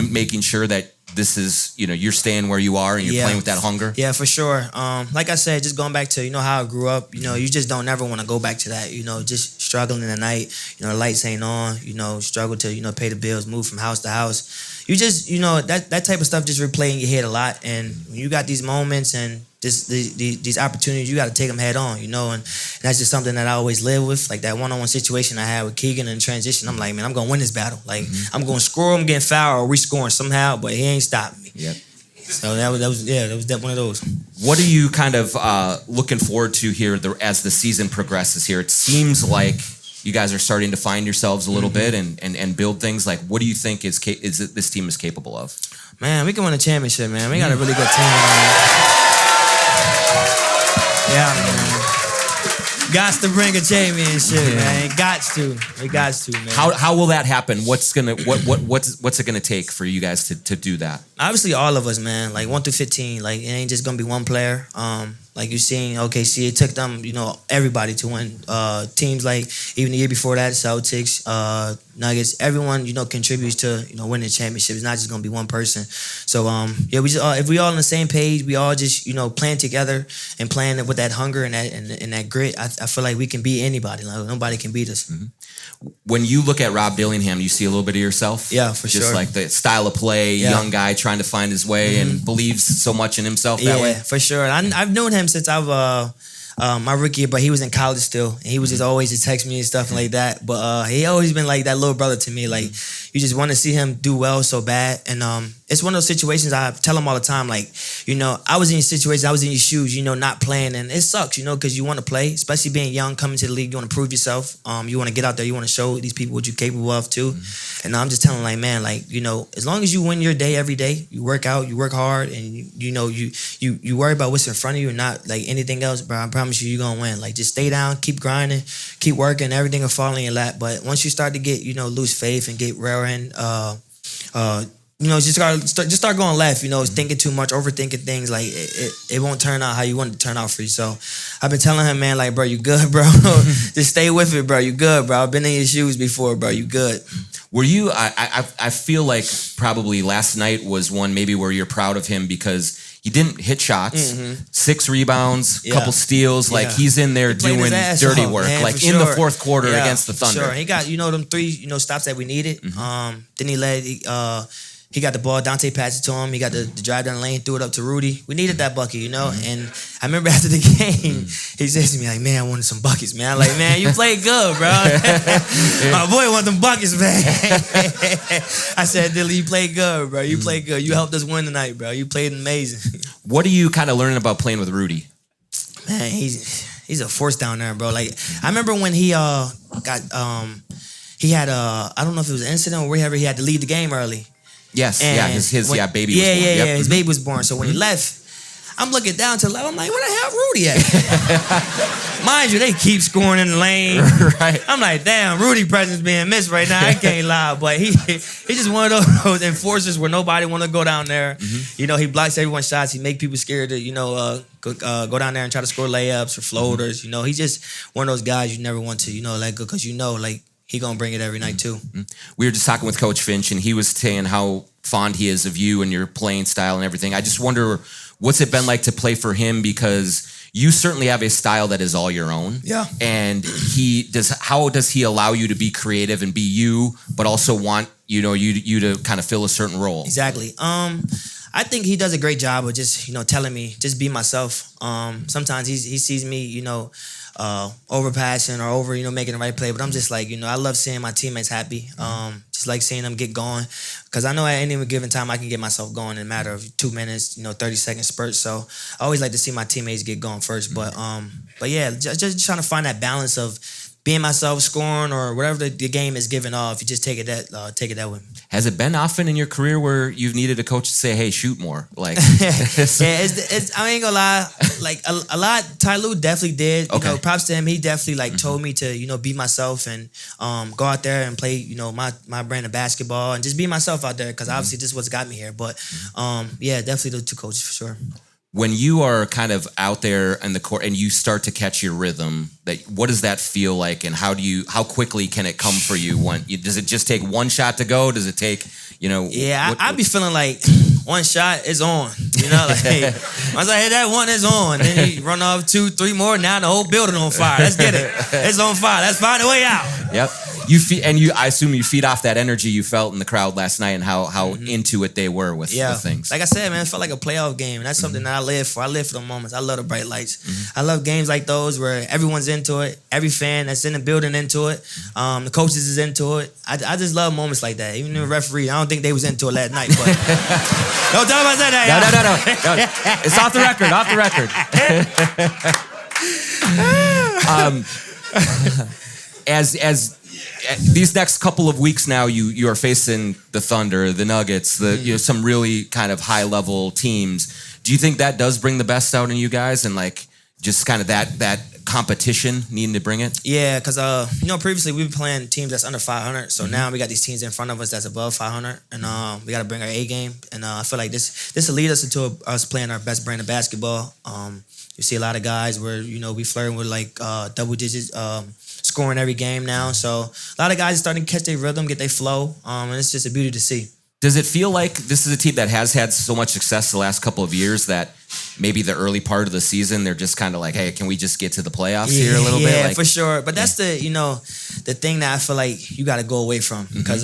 making sure that this is, you're staying where you are and you're playing with that hunger? Yeah, for sure. Like I said, just going back to, how I grew up, you just don't never want to go back to that, just struggling in the night, the lights ain't on, struggle to, pay the bills, move from house to house. You just, that type of stuff just replay in your head a lot. And when you got these moments and these opportunities, you got to take them head on, and that's just something that I always live with. Like that one-on-one situation I had with Keegan in transition, I'm like, man, I'm going to win this battle. Like, I'm going to score, I'm getting fouled, or we scoring somehow, but he ain't stopping me. Yep. So that was one of those. What are you kind of looking forward to here as the season progresses here? It seems like you guys are starting to find yourselves a little bit and build things. Like, what do you think this team is capable of? Man, we can win a championship, man. We got a really good team. Yeah, man. Got to bring a championship, man. Got to. We got to, man. How will that happen? What's it gonna take for you guys to do that? Obviously, all of us, man. Like 1 through 15. Like it ain't just gonna be one player. Like you seen OKC, it took them, everybody to win. Teams like even the year before that, Celtics, Nuggets, everyone, contributes to, winning the championship. It's not just gonna be one person. So we just if we all on the same page, we all just, playing together and playing with that hunger and that grit, I feel like we can beat anybody. Like nobody can beat us. Mm-hmm. When you look at Rob Dillingham, you see a little bit of yourself? Yeah, for sure. Just like the style of play, young guy trying to find his way and believes so much in himself that way? Yeah, for sure. I've known him since my rookie year, but he was in college still. And he was just always to text me and stuff like that. But he always been like that little brother to me. Like, you just want to see him do well so bad. And it's one of those situations I tell him all the time, like, I was in your situation, I was in your shoes, not playing. And it sucks, because you want to play, especially being young, coming to the league, you want to prove yourself. You want to get out there, you want to show these people what you're capable of too. And I'm just telling him, like, man, like, as long as you win your day every day, you work out, you work hard, and you worry about what's in front of you and not like anything else, bro, I promise you're going to win. Like, just stay down, keep grinding, keep working, everything will fall in your lap. But once you start to get, lose faith and get raring, just start going left, thinking too much, overthinking things, like it won't turn out how you want it to turn out for you. So I've been telling him, man, like, bro, you good, bro? Just stay with it, bro. You good, bro? I've been in your shoes before, bro. You good. Were you, I feel like probably last night was one maybe where you're proud of him because he didn't hit shots, 6 rebounds, couple steals. Like he's in there doing dirty work, man, like in the fourth quarter against the Thunder. Sure, he got them 3 stops that we needed. Then he led. He got the ball. Dante passed it to him. He got the drive down the lane, threw it up to Rudy. We needed that bucket, And I remember after the game, he says to me, like, man, I wanted some buckets, man. I'm like, man, you played good, bro. My boy want them buckets, man. I said, Dilly, you played good, bro. You played good. You helped us win tonight, bro. You played amazing. What are you kind of learning about playing with Rudy? Man, he's a force down there, bro. Like, I remember when he got he had I don't know if it was an incident or whatever, he had to leave the game early. Yes, his baby was born. Yeah, his baby was born. So when he left, I'm looking down to the left. I'm like, where the hell Rudy at? Mind you, they keep scoring in the lane. Right. I'm like, damn, Rudy presence being missed right now. I can't lie. But he's just one of those enforcers where nobody want to go down there. He blocks everyone's shots. He make people scared to, go down there and try to score layups or floaters. He's just one of those guys you never want to, let go because like, he gonna bring it every night too. We were just talking with Coach Finch, and he was saying how fond he is of you and your playing style and everything. I just wonder, what's it been like to play for him? Because you certainly have a style that is all your own. Yeah. And how does he allow you to be creative and be you, but also want you to kind of fill a certain role? Exactly. I think he does a great job of just telling me just be myself. Sometimes he sees me overpassing or over making the right play, but I'm just like I love seeing my teammates happy. Just like seeing them get going, because I know at any given time I can get myself going in a matter of 2 minutes, 30-second spurts. So I always like to see my teammates get going first. But yeah, just trying to find that balance of being myself, scoring, or whatever the game is giving off. You just take it that way. Has it been often in your career where you've needed a coach to say, "Hey, shoot more"? Like, it's I ain't gonna lie. Like a lot. Ty Lue definitely did. Okay. Props to him. He definitely told me to be myself and go out there and play my brand of basketball and just be myself out there, because obviously this is what's got me here. But yeah, definitely the 2 coaches for sure. When you are kind of out there in the court and you start to catch your rhythm, what does that feel like, and how quickly can it come for you? Does it just take one shot to go? Does it take, Yeah, I be feeling like one shot is on. Like once I hit that one, it's on. Then you run off 2, 3 more. Now the whole building on fire. Let's get it. It's on fire. Let's find a way out. Yep. I assume you feed off that energy you felt in the crowd last night and how into it they were with things. Like I said, man, it felt like a playoff game. And that's something that I live for. I live for the moments. I love the bright lights. I love games like those where everyone's into it. Every fan that's in the building into it. The coaches is into it. I just love moments like that. Even the referee, I don't think they was into it last night. But don't tell them I said that. No. It's off the record. Off the record. As these next couple of weeks now, you are facing the Thunder, the Nuggets, some really kind of high level teams. Do you think that does bring the best out in you guys? And like, just kind of that competition needing to bring it? Yeah, because previously we were playing teams that's under 500, so now we got these teams in front of us that's above 500, and we got to bring our A game. And I feel like this will lead us into us playing our best brand of basketball. You see a lot of guys where we flirting with like double digits scoring every game now, so a lot of guys are starting to catch their rhythm, get their flow, and it's just a beauty to see. Does it feel like this is a team that has had so much success the last couple of years that maybe the early part of the season they're just kind of like, hey, can we just get to the playoffs here a little bit? Yeah, for sure. But that's the thing that I feel like you got to go away from, because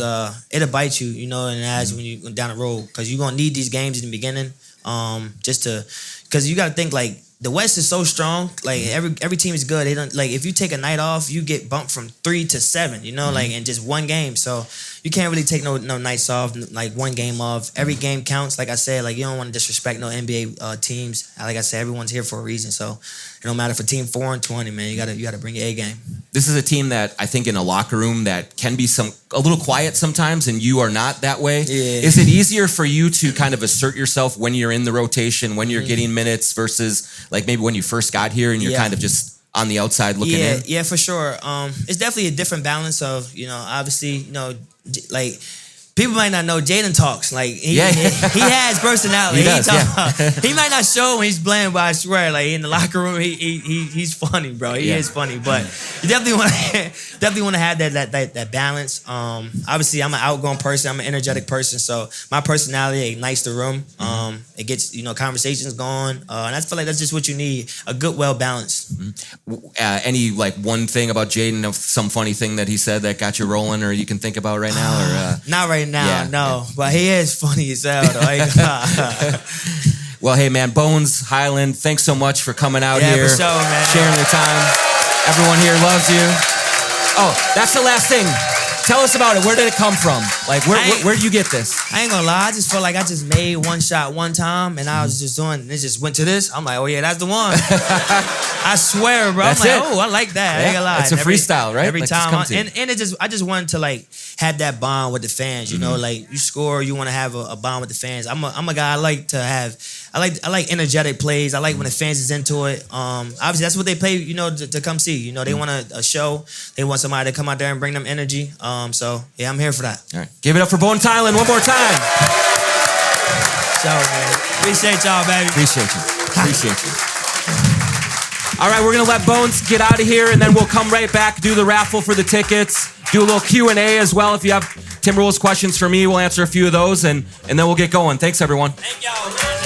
it'll bite you, and as when you go down the road, because you're gonna need these games in the beginning, because you got to think like. The West is so strong. Like every team is good. They don't like if you take a night off, you get bumped from 3 to 7. Like in just one game. So you can't really take no nights off. Like one game off. Every game counts. Like I said, like you don't want to disrespect no NBA teams. Like I said, everyone's here for a reason. So it don't matter for team 4 and 20, man. You gotta bring your A game. This is a team that I think in a locker room that can be a little quiet sometimes, and you are not that way. Yeah. Is it easier for you to kind of assert yourself when you're in the rotation, when you're getting minutes versus like maybe when you first got here and you're kind of just on the outside looking in? Yeah, for sure. It's definitely a different balance of, obviously, like people might not know Jaden talks. Like he has personality. He does, He might not show when he's playing, but I swear, like in the locker room, he's funny, bro. He is funny, but you definitely want to have that balance. Obviously, I'm an outgoing person. I'm an energetic person, so my personality ignites the room. It gets conversations going, and I feel like that's just what you need: a good, well balanced. Any like one thing about Jaden, some funny thing that he said that got you rolling, or you can think about right now, or not right now, no. But he is funny as hell, though. Well, hey, man, Bones Hyland, thanks so much for coming out here, for sure, man. sharing your time. Everyone here loves you. Oh, that's the last thing. Tell us about it. Where did it come from? Like, where did you get this? I ain't gonna lie. I just felt like I just made one shot one time, and I was just doing. It just went to this. I'm like, oh yeah, that's the one. I swear, bro. That's I'm like, it. oh, I like that. I ain't gonna lie. It's a freestyle, right? Every like time, and I just wanted to like have that bond with the fans. Like you score, you want to have a bond with the fans. I'm a guy. I like to have. I like energetic plays. I like when the fans is into it. Obviously that's what they pay. To come see. They want a show. They want somebody to come out there and bring them energy. So yeah, I'm here for that. All right, give it up for Bones Hyland one more time. So man, appreciate y'all, baby. Appreciate you. All right, we're gonna let Bones get out of here, and then we'll come right back, do the raffle for the tickets, do a little Q&A as well. If you have Timberwolves questions for me, we'll answer a few of those, and then we'll get going. Thanks, everyone. Thank y'all, man.